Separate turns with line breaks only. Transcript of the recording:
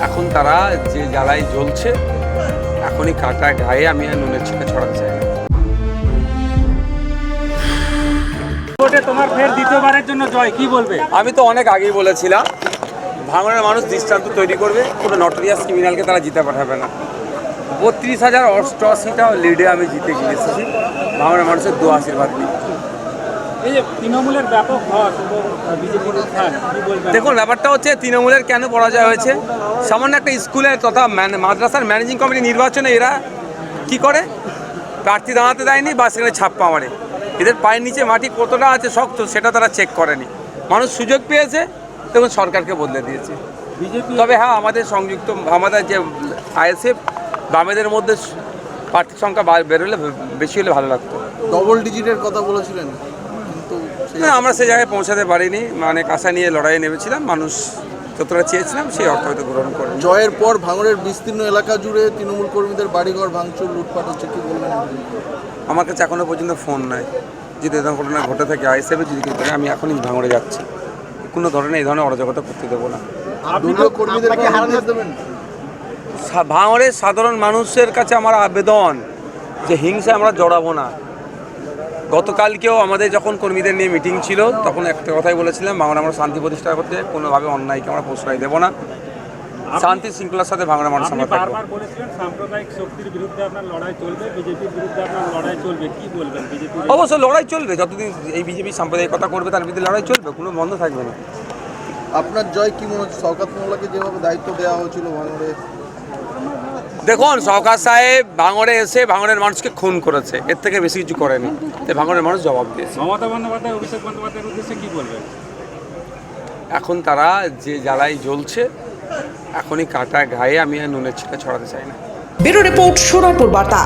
এখন তারা যে জ্বালায় জ্বলছে, এখনই কাটা গায়ে আমি আর নুনের ছিটা ছড়াতে চাই না।
তোমার ফের দ্বিতীয়বারের জন্য জয়, কি বলবে?
আমি তো অনেক আগেই বলেছিলাম, ভাঙড়ের মানুষ দৃষ্টান্ত তৈরি করবে, কোনো নটোরিয়াস ক্রিমিনালকে তারা জিতে পাঠাবে না। 32,088টা লিডে আমি জিতে গিয়েছি ভাঙড়ের মানুষের দু আশীর্বাদ নিয়ে।
এই যে তৃণমূলের ব্যাপক হস এবং বিজেপির উত্থান, কি বলবেন?
দেখুন, ব্যাপারটা হচ্ছে তৃণমূলের কেন পরাজয় হয়েছে। সামান্য একটা স্কুলের তথা মাদ্রাসার ম্যানেজিং কমিটি নির্বাচনে এরা কি করে, প্রার্থী দাঁড়াতে দেয়নি বা সেখানে ছাপ্পা মারে। এদের পায়ের নিচে মাটি কতটা আছে শক্ত সেটা তারা চেক করেনি। মানুষ সুযোগ পেয়েছে, তখন সরকারকে বদলে দিয়েছে।
বিজেপি
তবে হ্যাঁ, আমাদের সংযুক্ত আমাদের যে আইএসএফ বামেদের মধ্যে প্রার্থীর সংখ্যা বেরোলে বেশি হলে ভালো লাগতো।
ডবল ডিজিটের কথা বলেছিলেন, কিন্তু
না, আমরা সেই জায়গায় পৌঁছাতে পারিনি। মানে আশা নিয়ে লড়াইয়ে নেমেছিলাম, মানুষ যতটা চেয়েছিলাম সেই অর্থ হয়তো গ্রহণ করে।
জয়ের পর ভাঙড়ের বিস্তীর্ণ এলাকা জুড়ে তৃণমূল কর্মীদের বাড়িঘর ভাঙচুর, লুটপাট হচ্ছে, কি বলবেন?
আমার কাছে এখনও পর্যন্ত ফোন নাই। যদি এরকম ঘটনা ঘটে থাকে আইএসএফে যদি কিছু থাকে, আমি এখনই ভাঙড়ে যাচ্ছি। কোনো ধরনের এই ধরনের অরাজকতা করতে দেবো না।
দলীয় কর্মীদেরকে নির্দেশ দেবেন?
ভাঙড়ের সাধারণ মানুষের কাছে আমার আবেদন যে হিংসায় আমরা জড়াবো না। গতকালকেও আমাদের যখন কর্মীদের নিয়ে মিটিং ছিল, তখন একটা কথাই বলেছিলাম, ভাঙড়ে আমরা শান্তি প্রতিষ্ঠা করতে কোনোভাবে অন্যায়কে আমরা প্রশ্রয় দেবো না। শান্তি শৃঙ্খলার সাথে ভাঙড়ের মানুষ
আপনি
আমরা থাকবো।
বারবার বলেছিলেন সাম্প্রদায়িক শক্তির বিরুদ্ধে আপনার লড়াই চলবে, বিজেপির বিরুদ্ধে আপনার লড়াই চলবে, কি বলবেন? বিজেপি
অবশ্যই লড়াই চলবে, যতদিন এই বিজেপি সাম্প্রদায়িকতা করবে তার বিরুদ্ধে লড়াই চলবে, কোনো বন্ধ থাকবে না।
আপনার জয় কি মনে হচ্ছে? শওকত মোল্লাকে যেভাবে দায়িত্ব দেওয়া হয়েছিল ভাঙড়ে,
দেখুন, সরকার সাহেব ভাঙড়ে এসে ভাঙড়ের মানুষকে খুন করেছে, এর থেকে বেশি কিছু করেনি। তাই ভাঙড়ের মানুষ জবাব দিয়েছে।
মমতা বন্দ্যোপাধ্যায়, অভিষেক বন্দ্যোপাধ্যায়ের উদ্দেশ্যে কি বলবেন?
এখন তারা যে জ্বালায় জ্বলছে, এখনই কাটা গায়ে আমি আর নুনের ছিটা ছড়াতে চাই না।
ব্যুরো রিপোর্ট, সোনারপুর বার্তা।